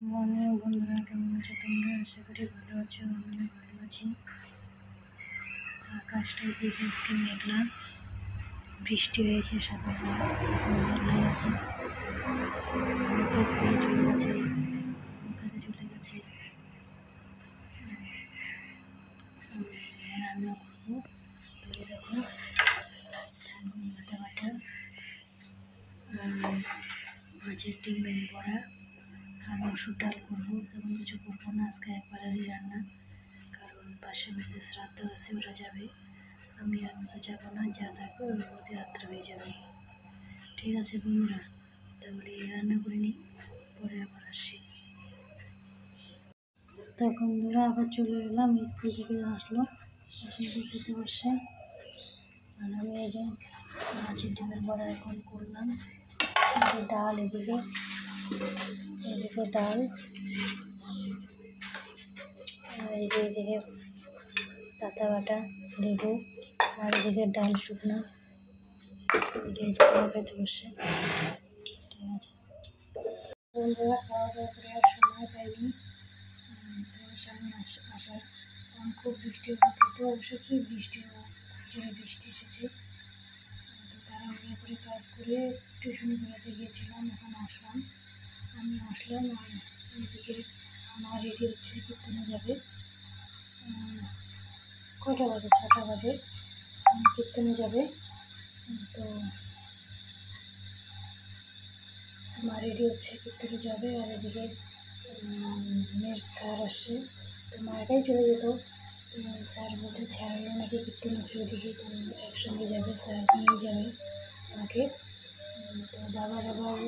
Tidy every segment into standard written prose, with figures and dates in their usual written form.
Morning বন্ধুরা, কেমন আছো তোমরা? আশা করি ভালো আছো। আমিও ভালো আছি। আকাশটা দিকে আজকে মেঘলা, বৃষ্টি হয়েছে সকালবেলা, মেঘলা আছে, চলে গেছে, কাজে চলে গেছে। রান্না করবো, তবে দেখো বাটা বাটা, মাছের ডিমের বড়া আর মসুর ডাল করবো। তেমন কিছু করবো না আজকে, একবারেরই রান্না। কারণ পাশের বাড়িতে শ্রাদ্ধ আছে, ওরা যাবে, আমি তো যাবো না। যা থাকবে ওর মধ্যে রাত্রে হয়ে যাবে। ঠিক আছে বন্ধুরা, তাহলে রান্না করে নিই, পরে আবার আসি। তো বন্ধুরা, আবার চলে এলাম, স্কুল থেকে আসলো, এসে খেতে বসে। আর আমি এই যে মাছের ডিমের বড়া এখন করলাম। ডাল এদিকে ডাল, আর এদিকে পাতা বাটা লেবু, আর এদিকে ডাল শুকনো, এদিকে খেতে বসে। ঠিক আছে বন্ধুরা, খাওয়া দাওয়া করে আর সময় পাইনি তোমার সামনে আসার। কারণ খুব বৃষ্টি খেতেও এসেছি, বৃষ্টি এসেছে। তো তাড়াহুড়ো করে কাজ করে টিউশনি করাতে গিয়েছিলাম, এখন আসলাম। আমি আসলাম আর এদিকে আমার রেডি হচ্ছে, কীর্তনে যাবে। কটা বাজে? 6টা বাজে, কীর্তনে যাবে। তো মা রেডি হচ্ছে, কীর্তনে যাবে। আর এদিকে মেয়ের স্যার আসে, তো মা একাই চলে যেত। স্যার বলছে স্যারেরও নাকি কীর্তন আছে ওদিকে, তো একসঙ্গে যাবে, স্যার নিয়ে যাবে আমাকে। তো বাবার আবার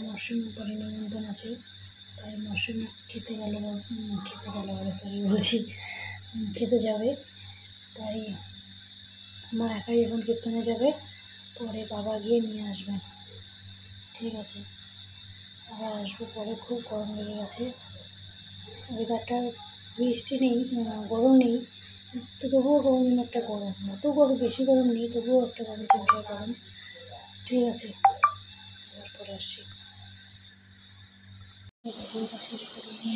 মশরুম করে নিমন্ত্রণ আছে, তাই মশরুম খেতে গেলে বলে, সরি বলছি, খেতে যাবে। তাই মা একাই এখন কীর্তনে যাবে, পরে বাবা গিয়ে নিয়ে আসবেন। ঠিক আছে, আবার আসবো পরে। খুব গরম লেগে গেছে, ওয়েদারটা বৃষ্টি নেই, গরম নেই, তো তবুও গরম, একটা গরম, অত গরম বেশি গরম নেই, তবুও একটা গরম, টেম্পারেচার গরম। ঠিক আছে, আবার পরে আসছি। শেষ করলাম,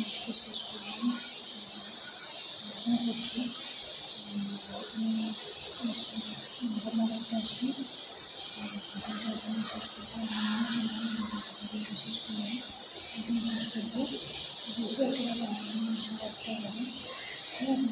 করছি রান্না করতে আসি। শেষ করে এখন শেষ করবো, বেশি একটা যাবে না, 1:30 যাবে। ঠিক আছে,